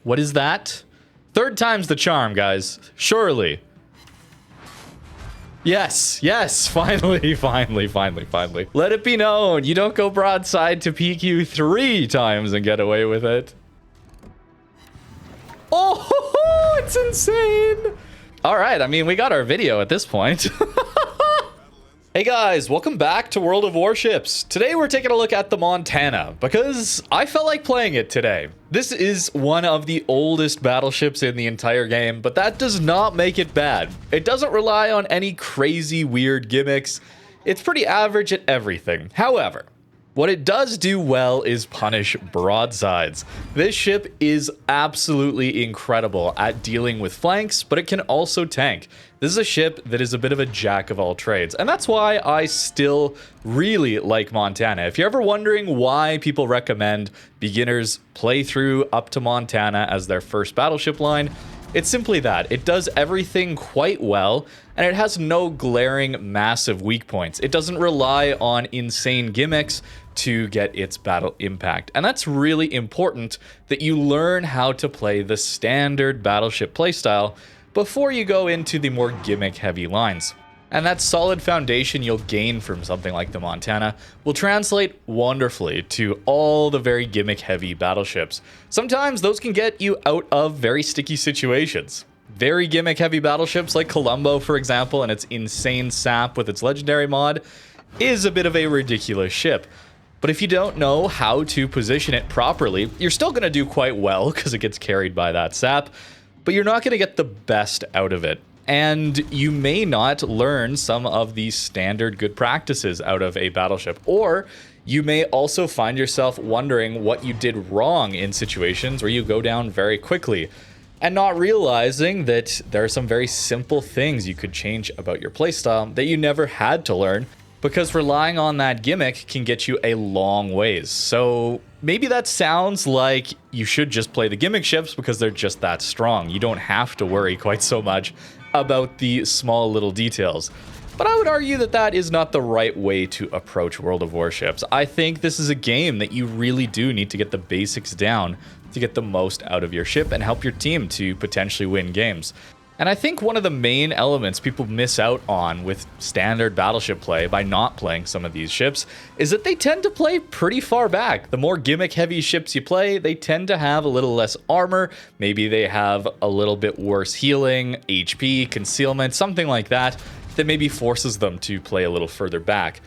What is that? Third time's the charm, guys. Surely. Yes, yes, finally, finally. Let it be known, you don't go broadside to PQ 3 times and get away with it. Oh, it's insane. All right, I mean, we got our video at this point. Hey guys, welcome back to World of Warships. Today we're taking a look at the Montana because I felt like playing it today. This is one of the oldest battleships in the entire game, but that does not make it bad. It doesn't rely on any crazy weird gimmicks. It's pretty average at everything. However, what it does do well is punish broadsides. This ship is absolutely incredible at dealing with flanks, but it can also tank. This is a ship that is a bit of a jack of all trades, and that's why I still really like Montana. If you're ever wondering why people recommend beginners play through up to Montana as their first battleship line, it's simply that. It does everything quite well, and it has no glaring massive weak points. It doesn't rely on insane gimmicks to get its battle impact. And that's really important that you learn how to play the standard battleship playstyle before you go into the more gimmick-heavy lines. And that solid foundation you'll gain from something like the Montana will translate wonderfully to all the very gimmick-heavy battleships. Sometimes those can get you out of very sticky situations. Very gimmick-heavy battleships like Colombo, for example, and its insane sap with its legendary mod, is a bit of a ridiculous ship. But if you don't know how to position it properly, you're still going to do quite well because it gets carried by that sap, but you're not going to get the best out of it. And you may not learn some of these standard good practices out of a battleship, or you may also find yourself wondering what you did wrong in situations where you go down very quickly and not realizing that there are some very simple things you could change about your playstyle that you never had to learn, because relying on that gimmick can get you a long ways. So maybe that sounds like you should just play the gimmick ships because they're just that strong. You don't have to worry quite so much about the small little details. But I would argue that that is not the right way to approach World of Warships. I think this is a game that you really do need to get the basics down to get the most out of your ship and help your team to potentially win games. And I think one of the main elements people miss out on with standard battleship play by not playing some of these ships is that they tend to play pretty far back. The more gimmick-heavy ships you play, they tend to have a little less armor. Maybe they have a little bit worse healing, HP, concealment, something like that, that maybe forces them to play a little further back.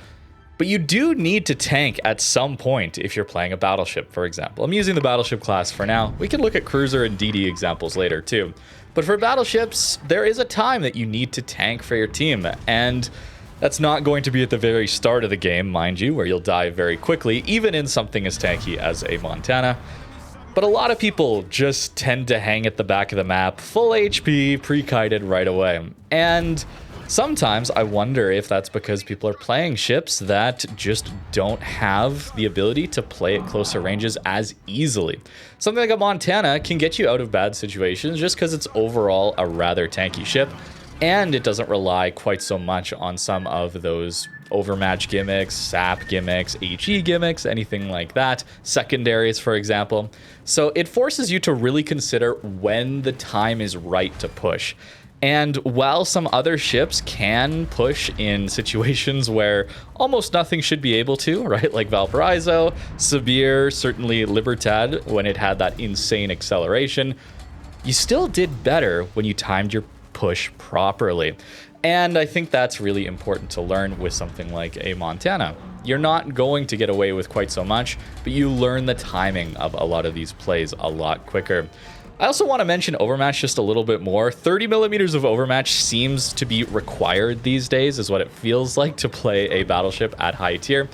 But you do need to tank at some point if you're playing a battleship, for example. I'm using the battleship class for now. We can look at cruiser and DD examples later too. But for battleships, there is a time that you need to tank for your team, and that's not going to be at the very start of the game, mind you, where you'll die very quickly, even in something as tanky as a Montana. But a lot of people just tend to hang at the back of the map, full HP, pre-kited right away. And sometimes I wonder if that's because people are playing ships that just don't have the ability to play at closer ranges as easily. Something like a Montana can get you out of bad situations just because it's overall a rather tanky ship, and it doesn't rely quite so much on some of those Overmatch gimmicks, sap gimmicks, HE gimmicks, anything like that, secondaries, for example. So it forces you to really consider when the time is right to push. And while some other ships can push in situations where almost nothing should be able to, right? Like Valparaiso, Sibir, certainly Libertad, when it had that insane acceleration, you still did better when you timed your push properly. And I think that's really important to learn with something like a Montana. You're not going to get away with quite so much, but you learn the timing of a lot of these plays a lot quicker. I also want to mention Overmatch just a little bit more. 30 millimeters of Overmatch seems to be required these days, is what it feels like to play a battleship at high tier.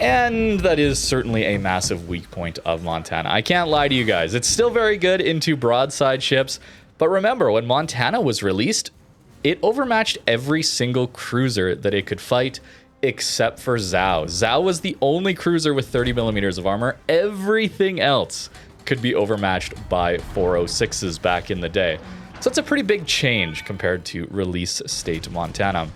And that is certainly a massive weak point of Montana. I can't lie to you guys. It's still very good into broadside ships. But remember, when Montana was released, it overmatched every single cruiser that it could fight except for Zhao. Zhao was the only cruiser with 30 millimeters of armor. Everything else could be overmatched by 406s back in the day. So it's a pretty big change compared to release state Montana.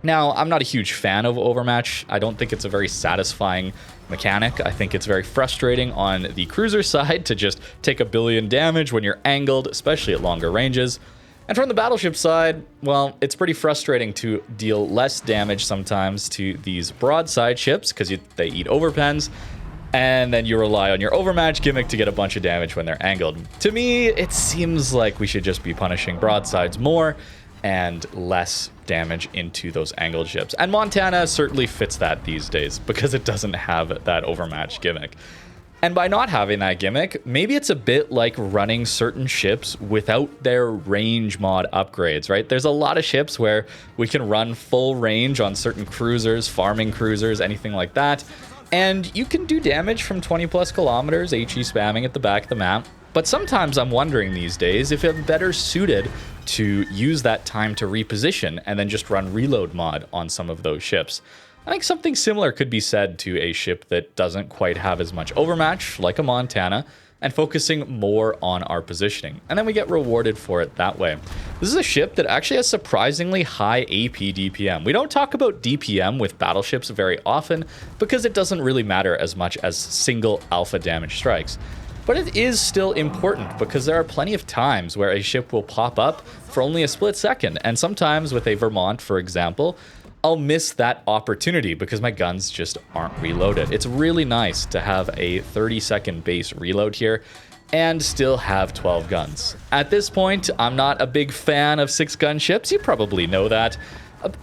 Now, I'm not a huge fan of Overmatch. I don't think it's a very satisfying mechanic. I think it's very frustrating on the cruiser side to just take a billion damage when you're angled, especially at longer ranges. And from the Battleship side, well, it's pretty frustrating to deal less damage sometimes to these broadside ships because they eat overpens, and then you rely on your Overmatch gimmick to get a bunch of damage when they're angled. To me, it seems like we should just be punishing broadsides more and less damage into those angled ships. And Montana certainly fits that these days because it doesn't have that Overmatch gimmick. And by not having that gimmick, maybe it's a bit like running certain ships without their range mod upgrades, right? There's a lot of ships where we can run full range on certain cruisers, farming cruisers, anything like that. And you can do damage from 20 plus kilometers, HE spamming at the back of the map. But sometimes I'm wondering these days if it's better suited to use that time to reposition and then just run reload mod on some of those ships. I think something similar could be said to a ship that doesn't quite have as much overmatch, like a Montana, and focusing more on our positioning. And then we get rewarded for it that way. This is a ship that actually has surprisingly high AP DPM. We don't talk about DPM with battleships very often because it doesn't really matter as much as single alpha damage strikes. But it is still important because there are plenty of times where a ship will pop up for only a split second. And sometimes with a Vermont, for example, I'll miss that opportunity because my guns just aren't reloaded. It's really nice to have a 30-second base reload here and still have 12 guns. At this point, I'm not a big fan of 6-gun ships. You probably know that.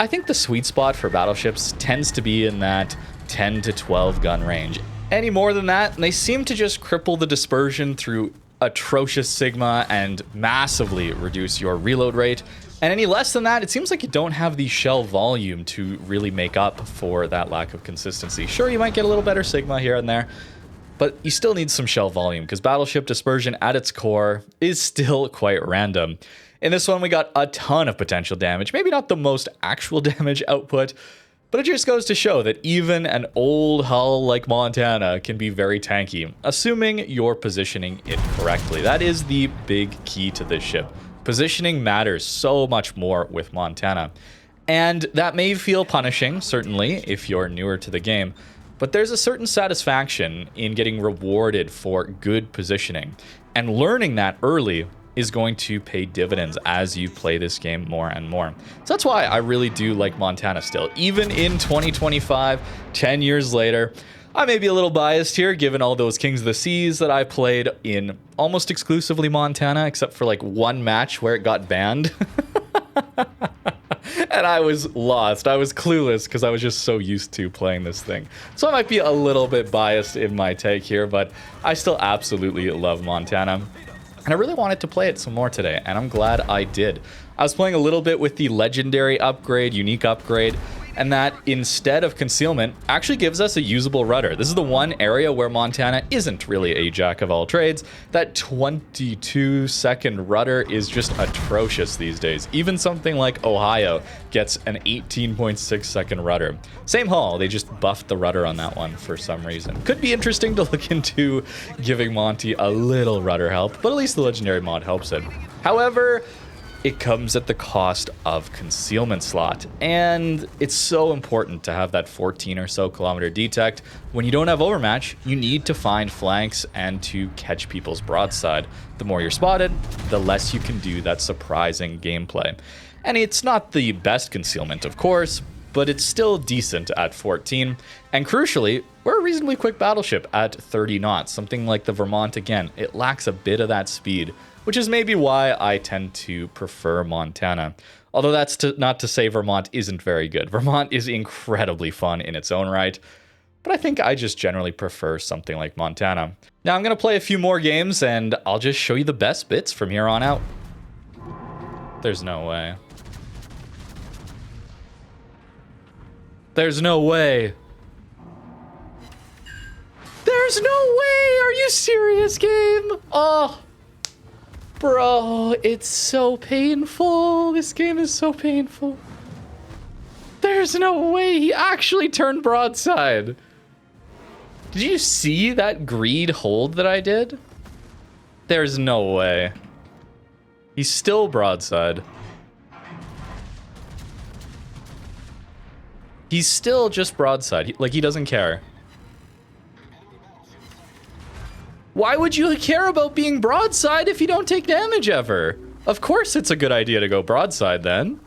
I think the sweet spot for battleships tends to be in that 10 to 12 gun range. Any more than that, they seem to just cripple the dispersion through atrocious Sigma and massively reduce your reload rate. And any less than that, it seems like you don't have the shell volume to really make up for that lack of consistency. Sure, you might get a little better Sigma here and there, but you still need some shell volume because battleship dispersion at its core is still quite random. In this one, we got a ton of potential damage, maybe not the most actual damage output, but it just goes to show that even an old hull like Montana can be very tanky, assuming you're positioning it correctly. That is the big key to this ship. Positioning matters so much more with Montana. And that may feel punishing, certainly, if you're newer to the game, but there's a certain satisfaction in getting rewarded for good positioning. And learning that early is going to pay dividends as you play this game more and more. So that's why I really do like Montana still. Even in 2025, 10 years later, I may be a little biased here given all those Kings of the Seas that I played in almost exclusively Montana, except for like one match where it got banned. And I was lost. I was clueless because I was just so used to playing this thing. So I might be a little bit biased in my take here, but I still absolutely love Montana. And I really wanted to play it some more today, and I'm glad I did. I was playing a little bit with the legendary upgrade, unique upgrade, and that instead of concealment actually gives us a usable rudder. This is the one area where Montana isn't really a jack of all trades. That 22-second rudder is just atrocious these days. Even something like Ohio gets an 18.6-second rudder. Same hull, they just buffed the rudder on that one for some reason. Could be interesting to look into giving Monty a little rudder help, but at least the legendary mod helps it. However, it comes at the cost of concealment slot, and it's so important to have that 14 or so kilometer detect. When you don't have overmatch, you need to find flanks and to catch people's broadside. The more you're spotted, the less you can do that surprising gameplay. And it's not the best concealment, of course, but it's still decent at 14. And crucially, we're a reasonably quick battleship at 30 knots. Something like the Vermont, again, it lacks a bit of that speed, which is maybe why I tend to prefer Montana. Although that's not to say Vermont isn't very good. Vermont is incredibly fun in its own right, but I think I just generally prefer something like Montana. Now I'm gonna play a few more games and I'll just show you the best bits from here on out. There's no way. There's no way. There's no way! Are you serious, game? Oh. Bro, it's so painful. This game is so painful. There's no way he actually turned broadside. Did you see that greed hold that I did? There's no way. He's still broadside. He's still just broadside. Like, he doesn't care. Why would you care about being broadside if you don't take damage ever? Of course it's a good idea to go broadside then.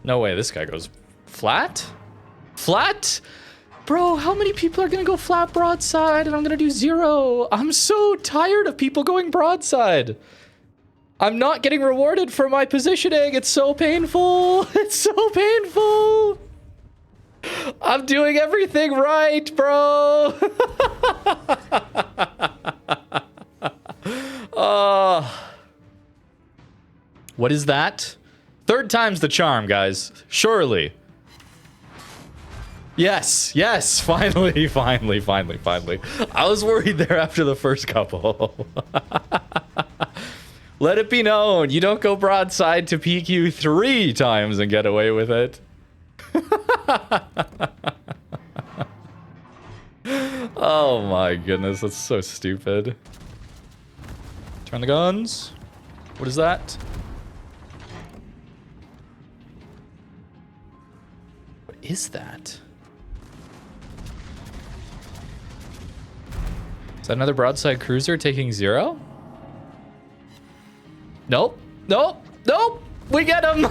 No way, this guy goes flat? Flat? Bro, how many people are gonna go flat broadside and I'm gonna do 0? I'm so tired of people going broadside. I'm not getting rewarded for my positioning. It's so painful. It's so painful. I'm doing everything right, bro. What is that? Third time's the charm, guys. Surely. Yes, yes, finally, finally, finally, finally. I was worried there after the first couple. Let it be known, you don't go broadside to PQ 3 times and get away with it. Oh my goodness, that's so stupid. Turn the guns. What is that? What is that? Is that another broadside cruiser taking 0? Nope. Nope. Nope. We get him.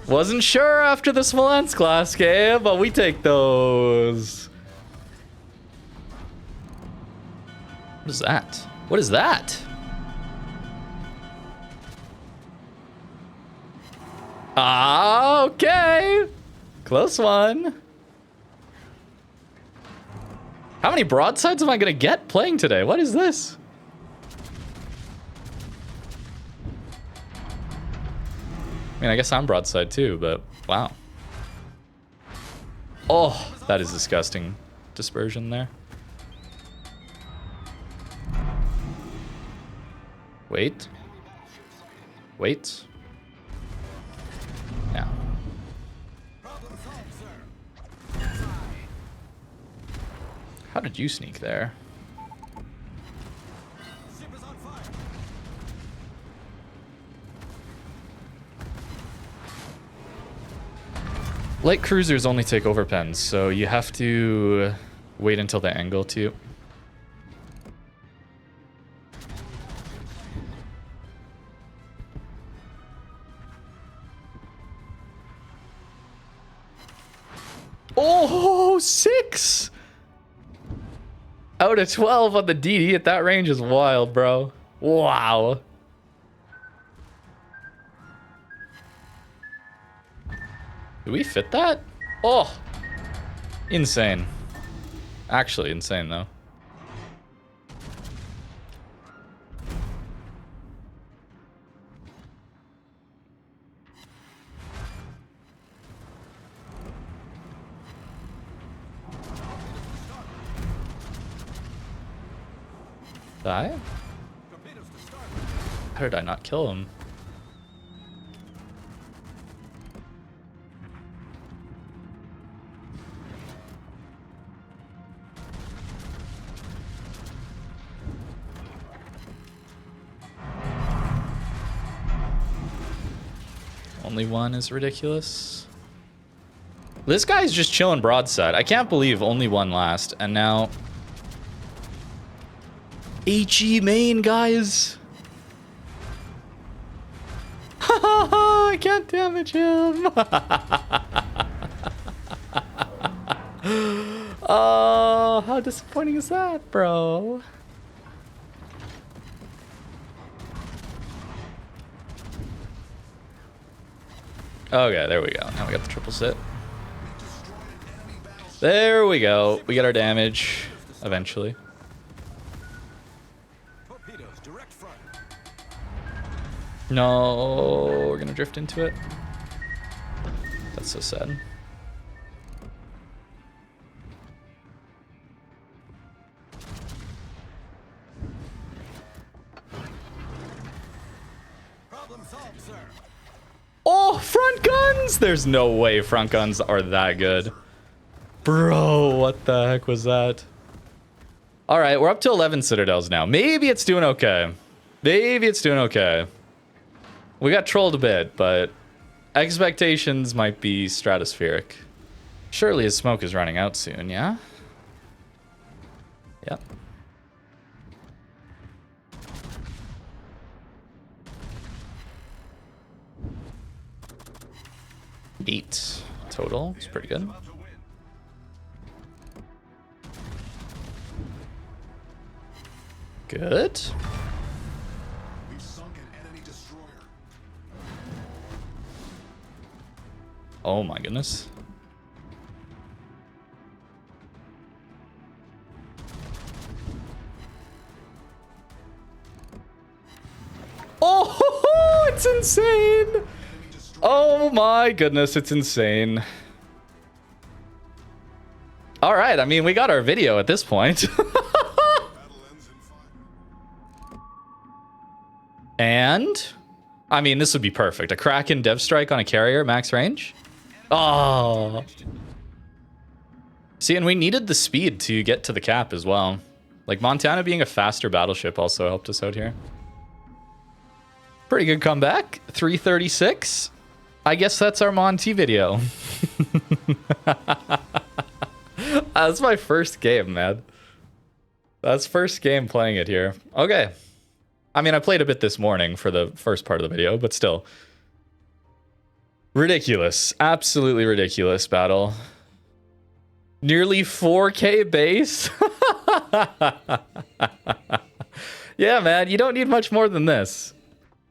Wasn't sure after the Smolensk class game, but we take those. What is that? What is that? Ah, okay. Close one. How many broadsides am I gonna get playing today? What is this? I mean, I guess I'm broadside too, but wow. Oh, that is disgusting. Dispersion there. Wait. Wait. Yeah. How did you sneak there? Light cruisers only take overpens, so you have to wait until the angle too. Oh, 6 out of 12 on the DD at that range is wild, bro. Wow. Do we fit that? Oh, insane. Actually insane, though. Die? How did I not kill him? Only one is ridiculous. This guy's just chilling broadside. I can't believe only one last, and now HE Maine, guys. I can't damage him. Oh, how disappointing is that, bro? Okay, there we go. Now we got the triple sit. There we go. We get our damage eventually. No, we're gonna drift into it. That's so sad. Problem solved, sir. Oh, front guns! There's no way front guns are that good. Bro, what the heck was that? All right, we're up to 11 Citadels now. Maybe it's doing okay. Maybe it's doing okay. We got trolled a bit, but Expectations might be stratospheric. Surely his smoke is running out soon, yeah? Yep. Eight total. It's pretty good. Good. Oh my goodness. Oh, it's insane. Oh my goodness, it's insane. All right, I mean, we got our video at this point. And, I mean, this would be perfect. A Kraken Dev Strike on a carrier, max range. Oh. See, and we needed the speed to get to the cap as well. Like, Montana being a faster battleship also helped us out here. Pretty good comeback. 336. I guess that's our Monty video. That's my first game, man. That's first game playing it here. Okay. I mean, I played a bit this morning for the first part of the video, but still. Ridiculous. Absolutely ridiculous battle. Nearly 4K base. Yeah, man. You don't need much more than this.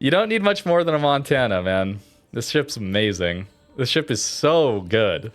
You don't need much more than a Montana, man. This ship's amazing. This ship is so good.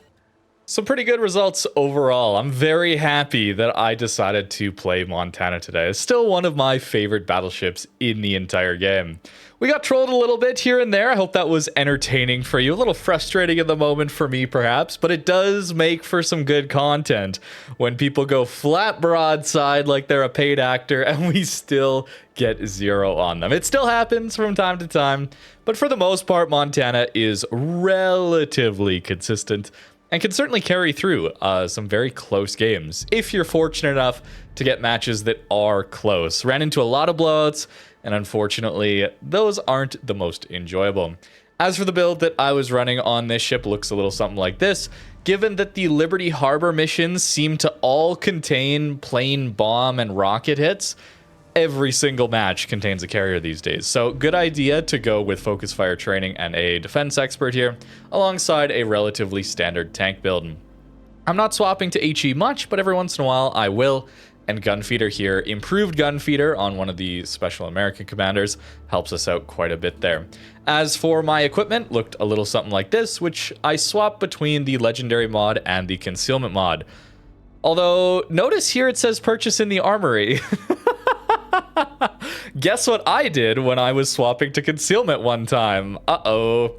Some pretty good results overall. I'm very happy that I decided to play Montana today. It's still one of my favorite battleships in the entire game. We got trolled a little bit here and there. I hope that was entertaining for you. A little frustrating in the moment for me, perhaps, but it does make for some good content when people go flat broadside like they're a paid actor and we still get 0 on them. It still happens from time to time, but for the most part, Montana is relatively consistent and can certainly carry through some very close games if you're fortunate enough to get matches that are close. Ran into a lot of blowouts, and unfortunately, those aren't the most enjoyable. As for the build that I was running on this ship, looks a little something like this. Given that the Liberty Harbor missions seem to all contain plane bomb and rocket hits, every single match contains a carrier these days. So good idea to go with focus fire training and a defense expert here, alongside a relatively standard tank build. I'm not swapping to HE much, but every once in a while I will. And Gunfeeder here, improved Gunfeeder on one of the Special American commanders, helps us out quite a bit there. As for my equipment, looked a little something like this, which I swapped between the Legendary mod and the Concealment mod. Although, notice here it says purchase in the armory. Guess what I did when I was swapping to Concealment one time? Uh-oh.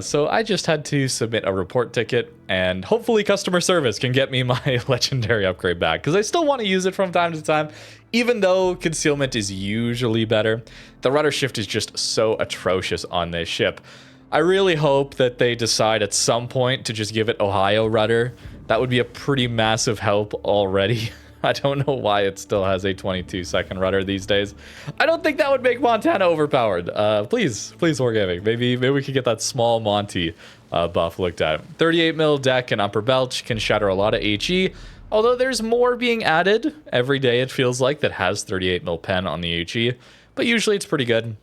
So I just had to submit a report ticket, and hopefully customer service can get me my Legendary upgrade back, because I still want to use it from time to time, even though Concealment is usually better. The rudder shift is just so atrocious on this ship. I really hope that they decide at some point to just give it Ohio rudder. That would be a pretty massive help already. I don't know why it still has a 22-second rudder these days. I don't think that would make Montana overpowered. Please forgive me. Maybe we could get that small Monty buff looked at. 38 mil deck and upper belch can shatter a lot of HE, although there's more being added every day, it feels like, that has 38 mil pen on the HE, but usually it's pretty good.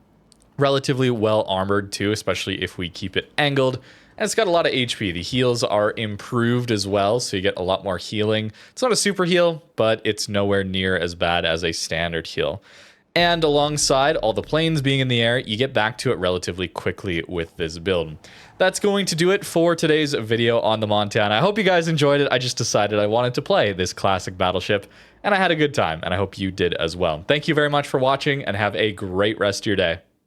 Relatively well armored too, especially if we keep it angled. And it's got a lot of HP. The heals are improved as well, so you get a lot more healing. It's not a super heal, but it's nowhere near as bad as a standard heal. And alongside all the planes being in the air, you get back to it relatively quickly with this build. That's going to do it for today's video on the Montana. I hope you guys enjoyed it. I just decided I wanted to play this classic battleship, and I had a good time, and I hope you did as well. Thank you very much for watching, and have a great rest of your day.